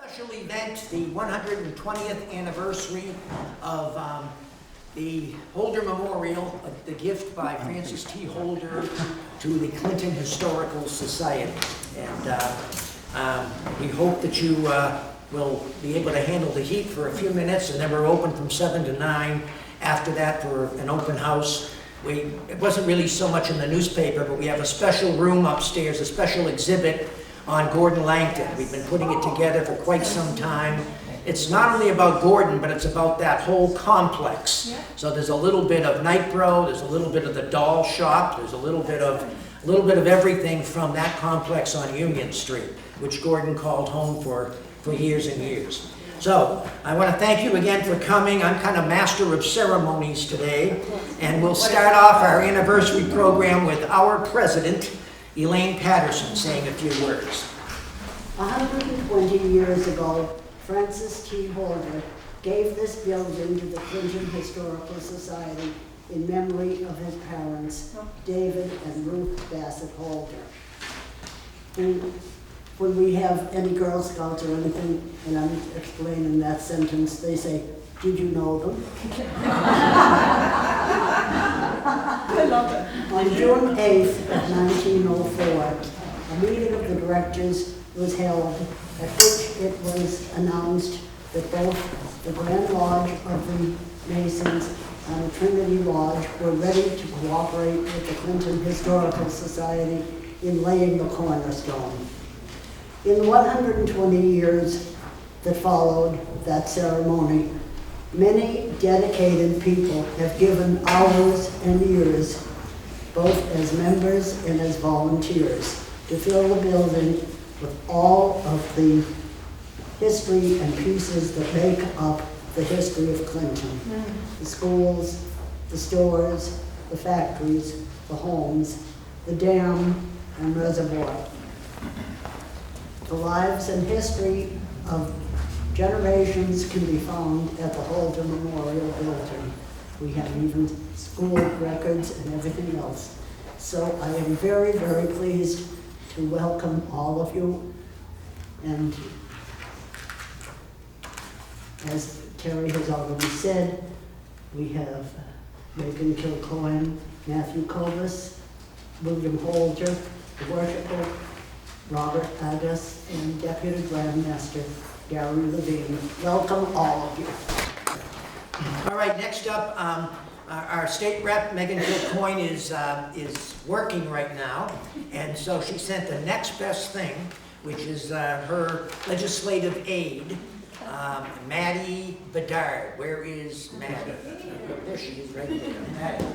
Special event, the 120th anniversary of the Holder Memorial, the gift by Francis T. Holder to the Clinton Historical Society. And we hope that you will be able to handle the heat for a few minutes, and then we're open from 7 to 9. After that for an open house. It wasn't really so much in the newspaper, but we have a special room upstairs, a special exhibit on Gordon Langton. We've been putting it together for quite some time. It's not only about Gordon, but it's about that whole complex. So there's a little bit of Nitro, there's a little bit of the doll shop, there's a little bit of everything from that complex on Union Street, which Gordon called home for years and years. So I want to thank you again for coming. I'm kind of master of ceremonies today, and we'll start off our anniversary program with our president, Elaine Patterson, saying a few words. 120 years ago, Francis T. Holder gave this building to the Clinton Historical Society in memory of his parents, David and Ruth Bassett Holder. And when we have any Girl Scouts or anything, and I'm explaining that sentence, they say, "Did you know them?" I love it. On June 8th of 1904, a meeting of the directors was held at which it was announced that both the Grand Lodge of the Masons and the Trinity Lodge were ready to cooperate with the Clinton Historical Society in laying the cornerstone. In the 120 years that followed that ceremony, many dedicated people have given hours and years, both as members and as volunteers, to fill the building with all of the history and pieces that make up the history of Clinton. The schools, the stores, the factories, the homes, the dam and reservoir. The lives and history of generations can be found at the Holder Memorial Building. We have even school records and everything else. So I am very, very pleased to welcome all of you. And as Terry has already said, we have Megan Kilcoyne, Matthew Kovas, William Holder, the worshiper, Robert Agus, and Deputy Grand Master Gary Levine. Welcome all of you. All right, next up, our state rep, Megan Kilcoyne, is working right now, and so she sent the next best thing, which is her legislative aide, Maddie Bedard. Where is Maddie? There she is, right there. Maddie.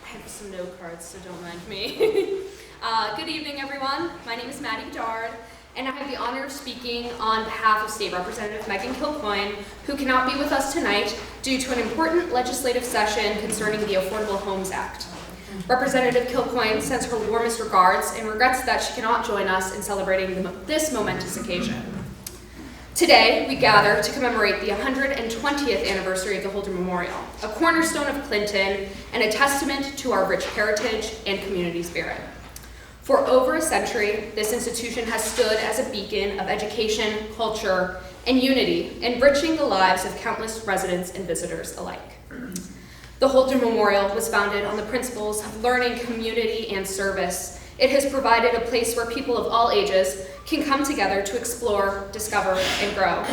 I have some note cards, so don't mind me. Good evening, everyone. My name is Maddie Bedard, and I have the honor of speaking on behalf of State Representative Megan Kilcoyne, who cannot be with us tonight due to an important legislative session concerning the Affordable Homes Act. Representative Kilcoyne sends her warmest regards and regrets that she cannot join us in celebrating this momentous occasion. Today, we gather to commemorate the 120th anniversary of the Holder Memorial, a cornerstone of Clinton and a testament to our rich heritage and community spirit. For over a century, this institution has stood as a beacon of education, culture, and unity, enriching the lives of countless residents and visitors alike. The Holder Memorial was founded on the principles of learning, community, and service. It has provided a place where people of all ages can come together to explore, discover, and grow.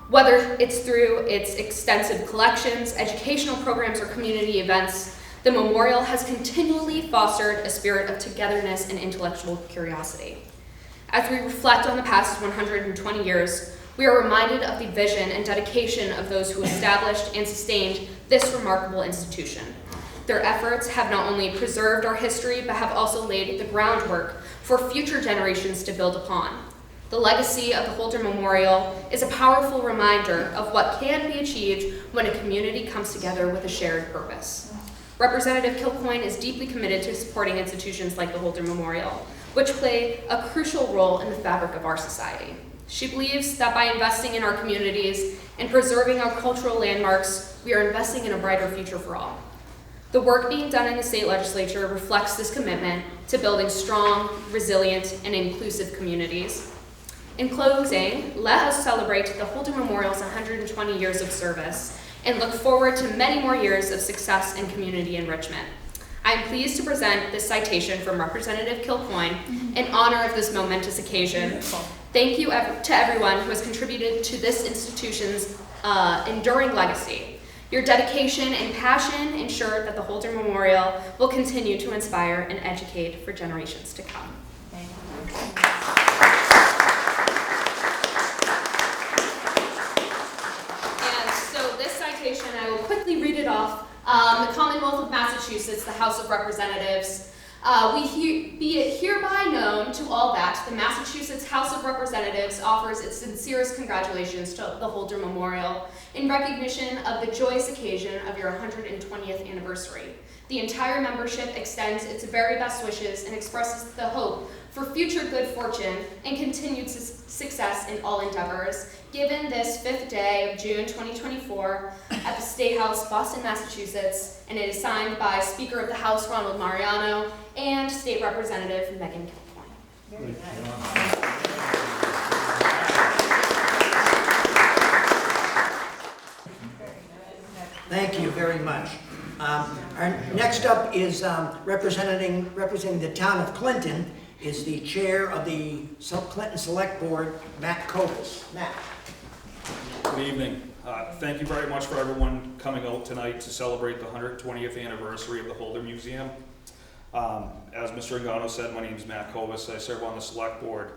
Whether it's through its extensive collections, educational programs, or community events, the memorial has continually fostered a spirit of togetherness and intellectual curiosity. As we reflect on the past 120 years, we are reminded of the vision and dedication of those who established and sustained this remarkable institution. Their efforts have not only preserved our history, but have also laid the groundwork for future generations to build upon. The legacy of the Holder Memorial is a powerful reminder of what can be achieved when a community comes together with a shared purpose. Representative Kilcoyne is deeply committed to supporting institutions like the Holder Memorial, which play a crucial role in the fabric of our society. She believes that by investing in our communities and preserving our cultural landmarks, we are investing in a brighter future for all. The work being done in the state legislature reflects this commitment to building strong, resilient, and inclusive communities. In closing, let us celebrate the Holder Memorial's 120 years of service and look forward to many more years of success and community enrichment. I am pleased to present this citation from Representative Kilcoyne in honor of this momentous occasion. Thank you to everyone who has contributed to this institution's enduring legacy. Your dedication and passion ensure that the Holder Memorial will continue to inspire and educate for generations to come. Thank you. And so this citation, I will quickly read it off. The Commonwealth of Massachusetts, the House of Representatives. Be it hereby known to all that the Massachusetts House of Representatives offers its sincerest congratulations to the Holder Memorial in recognition of the joyous occasion of your 120th anniversary. The entire membership extends its very best wishes and expresses the hope for future good fortune and continued success in all endeavors. Given this 5th day of June 2024 at the State House, Boston, Massachusetts, and it is signed by Speaker of the House Ronald Mariano and State Representative Megan Kilcoyne. Very nice. Thank you very much. Our next up is representing the town of Clinton is the chair of the Clinton Select Board, Matt Kovas. Matt. Good evening. Thank you very much for everyone coming out tonight to celebrate the 120th anniversary of the Holder Museum. As Mr. Engano said, my name is Matt Kovas. I serve on the Select Board.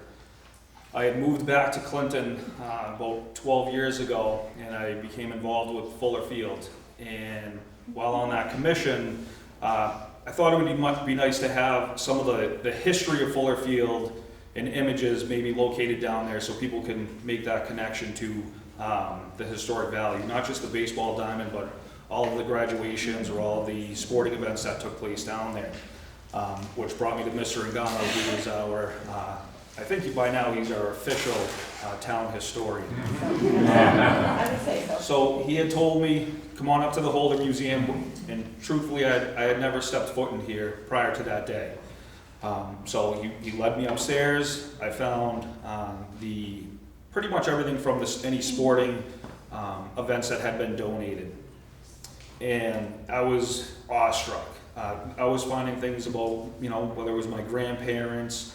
I had moved back to Clinton about 12 years ago, and I became involved with Fuller Field. And while on that commission, I thought it would be nice to have some of the history of Fuller Field and images maybe located down there so people can make that connection to the historic value, not just the baseball diamond, but all of the graduations or all of the sporting events that took place down there, which brought me to Mr. Engano, who is our, I think by now he's our official town historian. I would say so. So he had told me, come on up to the Holder Museum, and truthfully I had never stepped foot in here prior to that day. So he led me upstairs. I found pretty much everything from any sporting events that had been donated. And I was awestruck. I was finding things about, whether it was my grandparents,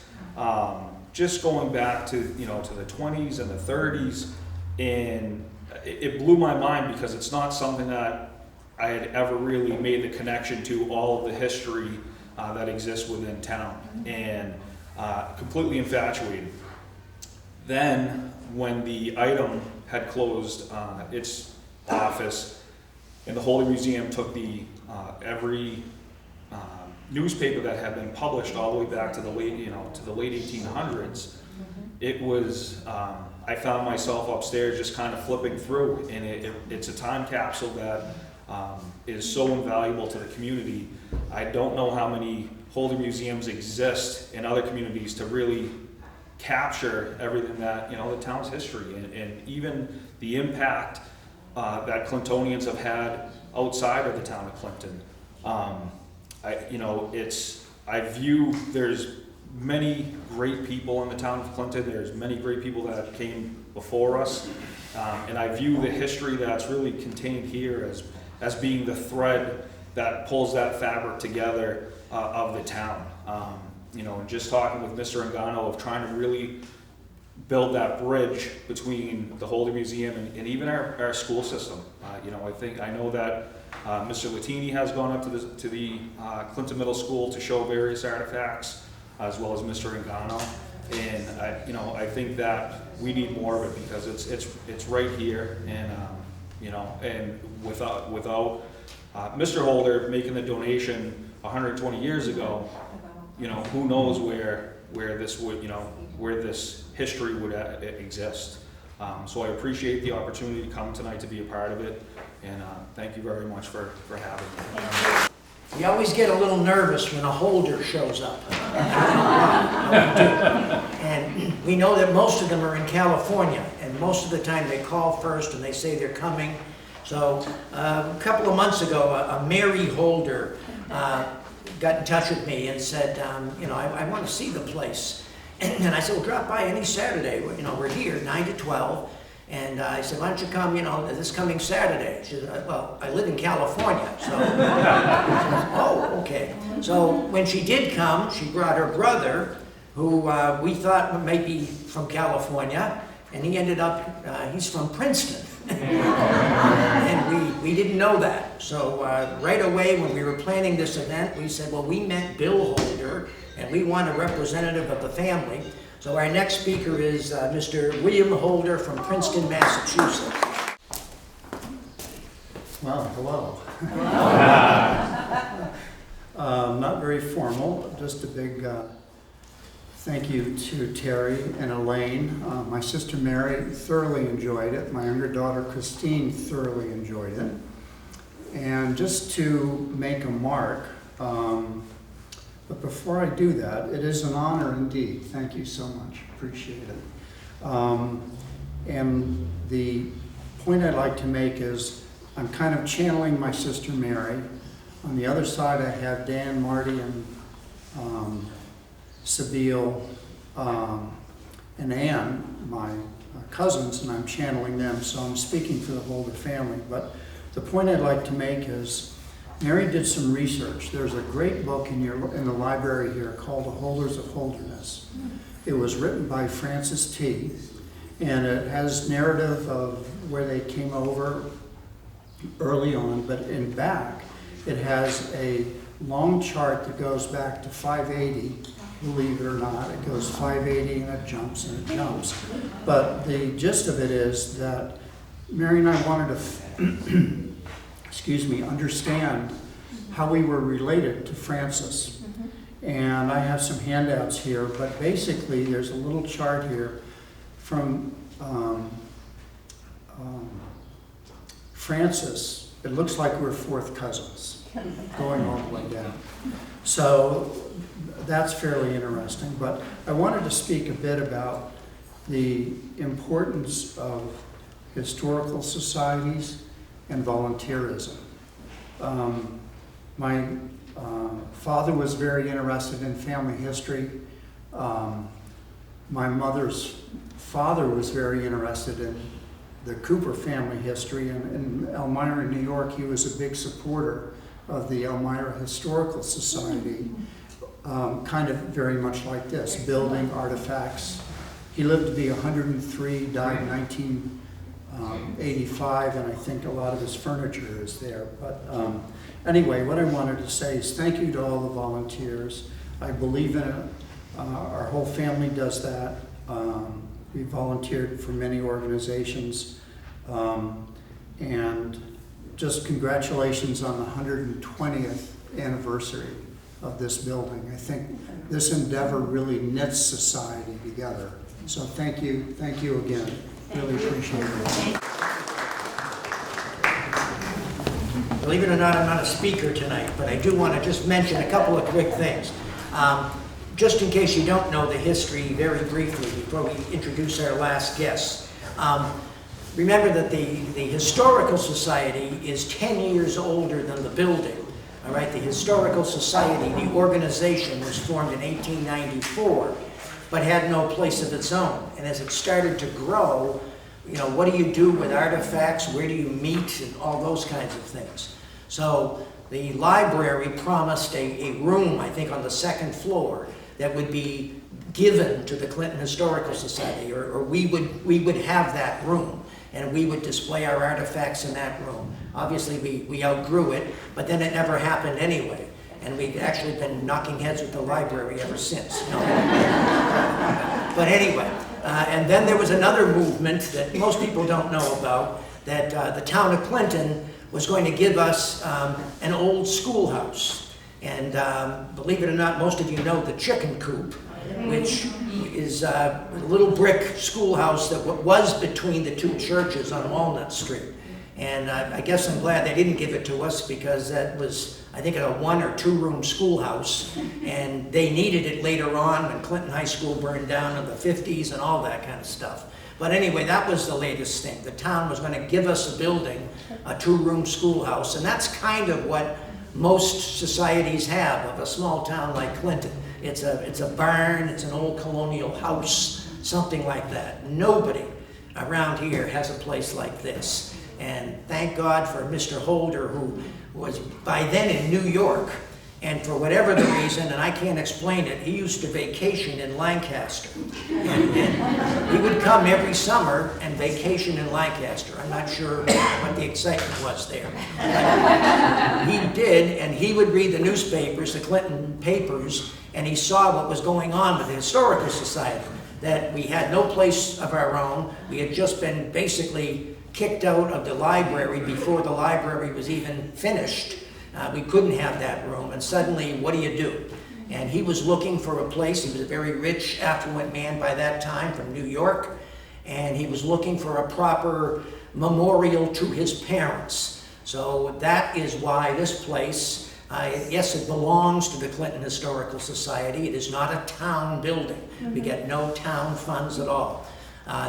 just going back to, to the 20s and the 30s, and it blew my mind because it's not something that I had ever really made the connection to all of the history that exists within town, and completely infatuated. Then, when the item had closed its office, and the Holder Museum took every newspaper that had been published all the way back to the late 1800s, it was. I found myself upstairs just kind of flipping through, and it's a time capsule that is so invaluable to the community. I don't know how many Holder Museums exist in other communities to really capture everything that, the town's history and even the impact that Clintonians have had outside of the town of Clinton. I view there's many great people in the town of Clinton. There's many great people that came before us, and I view the history that's really contained here as being the thread that pulls that fabric together of the town. And just talking with Mr. Engano of trying to really build that bridge between the Holder Museum and even our school system. I know that Mr. Latini has gone up to the Clinton Middle School to show various artifacts, as well as Mr. Engano. And I think that we need more of it because it's right here, and and without Mr. Holder making the donation 120 years ago, who knows where this history would exist. So I appreciate the opportunity to come tonight to be a part of it, and thank you very much for having me. We always get a little nervous when a holder shows up. And we know that most of them are in California, and most of the time they call first and they say they're coming. So a couple of months ago, a Mary Holder got in touch with me and said, I want to see the place. And I said, well, drop by any Saturday. You know, we're here, 9 to 12. And I said, why don't you come, you know, this coming Saturday? She said, well, I live in California, so. I said, oh, okay. So when she did come, she brought her brother, who we thought might be from California, and he ended up, he's from Princeton. And we didn't know that. So right away when we were planning this event, we said, well, we met Bill Holder, and we want a representative of the family. So our next speaker is Mr. William Holder from Princeton, Massachusetts. Well, hello. Not very formal, just a big thank you to Terry and Elaine. My sister Mary thoroughly enjoyed it. My younger daughter Christine thoroughly enjoyed it. And just to make a mark, but before I do that, it is an honor indeed. Thank you so much. Appreciate it. And the point I'd like to make is I'm kind of channeling my sister Mary. On the other side, I have Dan, Marty, and Sabine, and Ann, my cousins, and I'm channeling them, so I'm speaking for the Holder family. But the point I'd like to make is Mary did some research. There's a great book in the library here called The Holders of Holderness. It was written by Francis T. And it has narrative of where they came over early on, but in back it has a long chart that goes back to 580. Believe it or not, it goes 580 and it jumps and it jumps. But the gist of it is that Mary and I wanted to understand how we were related to Francis. And I have some handouts here, but basically there's a little chart here from Francis. It looks like we're fourth cousins, going all the way down. So that's fairly interesting, but I wanted to speak a bit about the importance of historical societies and volunteerism. My father was very interested in family history. My mother's father was very interested in the Cooper family history, and in Elmira, New York, he was a big supporter of the Elmira Historical Society, kind of very much like this, building artifacts. He lived to be 103, died in 1985, and I think a lot of his furniture is there. But anyway, what I wanted to say is thank you to all the volunteers. I believe in it. Our whole family does that. We volunteered for many organizations. And just congratulations on the 120th anniversary of this building. I think this endeavor really knits society together. So thank you again. Really appreciate it. Believe it or not, I'm not a speaker tonight, but I do want to just mention a couple of quick things. Just in case you don't know the history, very briefly, before we introduce our last guests. Remember that the Historical Society is 10 years older than the building. All right, the Historical Society, the organization, was formed in 1894, but had no place of its own. And as it started to grow, you know, what do you do with artifacts? Where do you meet? And all those kinds of things. So the library promised a room, I think, on the second floor that would be given to the Clinton Historical Society, or we would have that room, and we would display our artifacts in that room. Obviously, we outgrew it, but then it never happened anyway, and we've actually been knocking heads with the library ever since. No. But anyway, and then there was another movement that most people don't know about, that the town of Clinton was going to give us an old schoolhouse. And believe it or not, most of you know the Chicken Coop, which is a little brick schoolhouse that was between the two churches on Walnut Street. And I guess I'm glad they didn't give it to us, because that was, I think, a 1 or 2 room schoolhouse. And they needed it later on when Clinton High School burned down in the 50s and all that kind of stuff. But anyway, that was the latest thing. The town was going to give us a building, a 2 room schoolhouse, and that's kind of what most societies have of a small town like Clinton. It's a barn, it's an old colonial house, something like that. Nobody around here has a place like this. And thank God for Mr. Holder, who was by then in New York. And for whatever the reason, and I can't explain it, he used to vacation in Lancaster. And he would come every summer and vacation in Lancaster. I'm not sure what the excitement was there. But he did, and he would read the newspapers, the Clinton papers, and he saw what was going on with the Historical Society, that we had no place of our own. We had just been basically kicked out of the library before the library was even finished. We couldn't have that room, and suddenly, what do you do? And he was looking for a place. He was a very rich, affluent man by that time from New York, and he was looking for a proper memorial to his parents. So that is why this place, yes, it belongs to the Clinton Historical Society. It is not a town building. We get no town funds at all.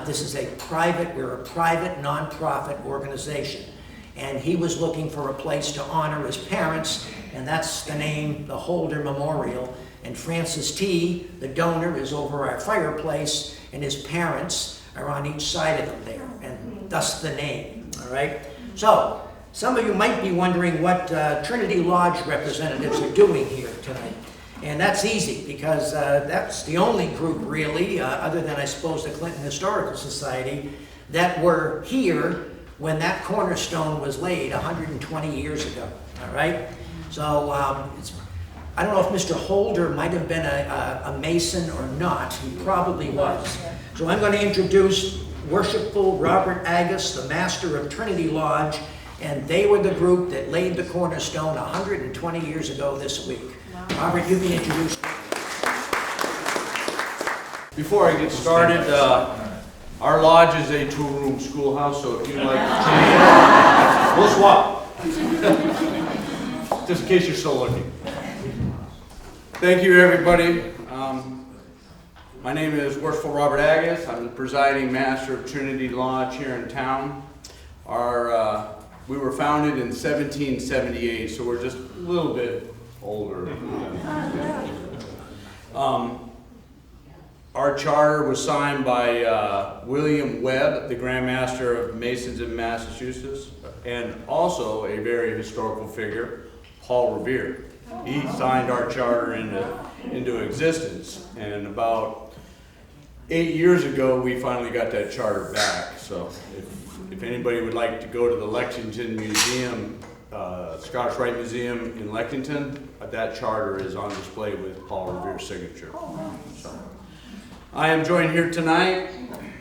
This is we're a private, non-profit organization. And he was looking for a place to honor his parents, and that's the name, the Holder Memorial. And Francis T., the donor, is over our fireplace, and his parents are on each side of them there, and thus the name, all right? So, some of you might be wondering what Trinity Lodge representatives are doing here tonight. And that's easy, because that's the only group, really, other than, I suppose, the Clinton Historical Society, that were here when that cornerstone was laid 120 years ago, all right? So I don't know if Mr. Holder might have been a Mason or not. He probably was. So I'm going to introduce Worshipful Robert Agus, the master of Trinity Lodge, and they were the group that laid the cornerstone 120 years ago this week. Wow. Robert, you can introduce. Before I get started, our lodge is a two-room schoolhouse, so if you'd like to change, we'll swap. Just in case you're still looking. Thank you, everybody. My name is Worshipful Robert Agus. I'm the presiding master of Trinity Lodge here in town. We were founded in 1778, so we're just a little bit older. Our charter was signed by William Webb, the Grand Master of Masons in Massachusetts, and also a very historical figure, Paul Revere. He signed our charter into existence, and about 8 years ago, we finally got that charter back. So if anybody would like to go to the Lexington Museum, Scottish Rite Museum in Lexington, that charter is on display with Paul Revere's signature. So, I am joined here tonight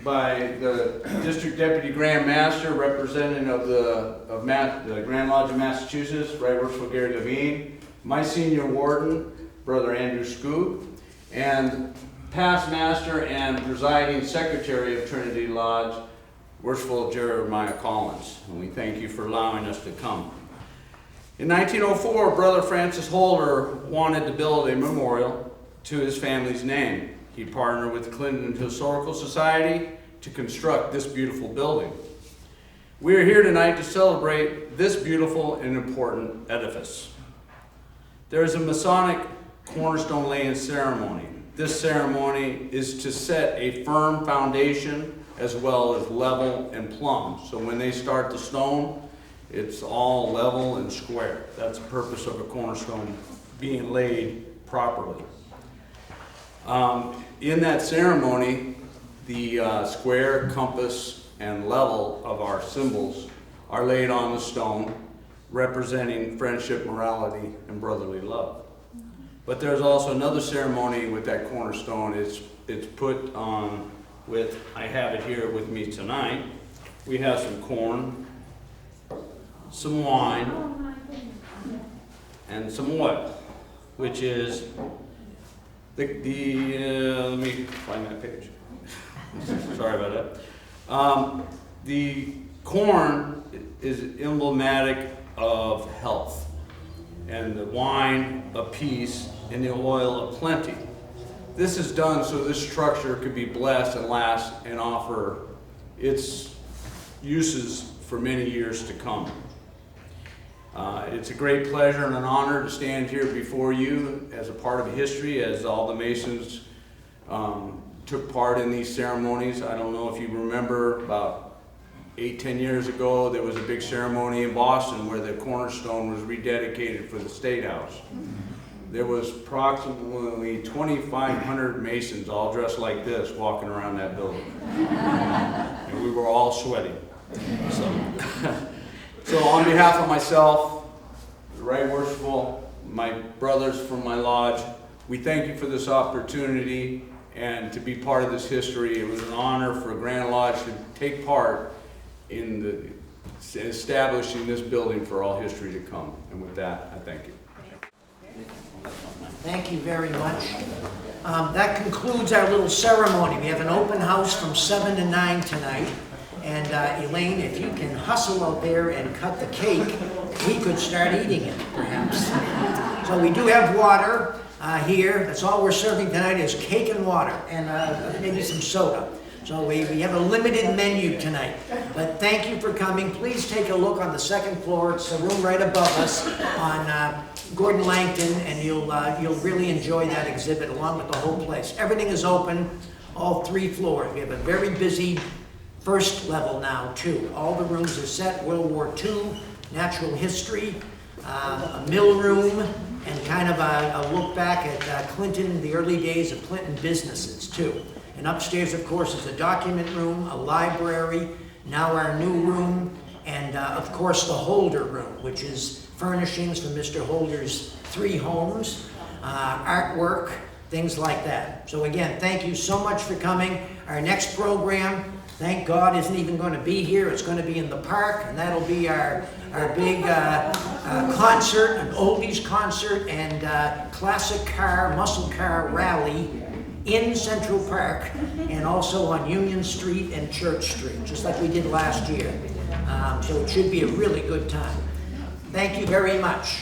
by the District Deputy Grand Master, representative of the Grand Lodge of Massachusetts, Right Worshipful Gary Levine, my senior warden, Brother Andrew Scoot, and past master and presiding secretary of Trinity Lodge, Worshipful Jeremiah Collins. And we thank you for allowing us to come. In 1904, Brother Francis Holder wanted to build a memorial to his family's name. He partnered with the Clinton Historical Society to construct this beautiful building. We are here tonight to celebrate this beautiful and important edifice. There is a Masonic cornerstone laying ceremony. This ceremony is to set a firm foundation as well as level and plumb. So when they start the stone, it's all level and square. That's the purpose of a cornerstone being laid properly. In that ceremony, the square, compass, and level of our symbols are laid on the stone, representing friendship, morality, and brotherly love. But there's also another ceremony with that cornerstone. It's put on with, I have it here with me tonight. We have some corn, some wine, and some oil, which is let me find that page. Sorry about that. The corn is emblematic of health, and the wine of peace, and the oil of plenty. This is done so this structure could be blessed and last and offer its uses for many years to come. It's a great pleasure and an honor to stand here before you as a part of history, as all the Masons took part in these ceremonies. I don't know if you remember, about 8-10 years ago, there was a big ceremony in Boston where the cornerstone was rededicated for the State House. There was approximately 2,500 Masons all dressed like this walking around that building. And we were all sweating. So on behalf of myself, the Right Worshipful, my brothers from my lodge, we thank you for this opportunity and to be part of this history. It was an honor for Grand Lodge to take part in establishing this building for all history to come. And with that, I thank you. Thank you very much. That concludes our little ceremony. We have an open house from 7 to 9 tonight. And Elaine, if you can hustle out there and cut the cake, we could start eating it, perhaps. So we do have water here. That's all we're serving tonight is cake and water, and maybe some soda. So we have a limited menu tonight. But thank you for coming. Please take a look on the second floor. It's the room right above us on Gordon Langton, and you'll really enjoy that exhibit along with the whole place. Everything is open, all 3 floors. We have a very busy first level now, too. All the rooms are set, World War II, natural history, a mill room, and kind of a look back at Clinton, the early days of Clinton businesses, too. And upstairs, of course, is a document room, a library, now our new room, and of course, the Holder room, which is furnishings from Mr. Holder's 3 homes, artwork, things like that. So again, thank you so much for coming. Our next program, thank God, isn't even going to be here. It's going to be in the park, and that'll be our big concert, an oldies concert, and classic car, muscle car rally in Central Park, and also on Union Street and Church Street, just like we did last year. So it should be a really good time. Thank you very much.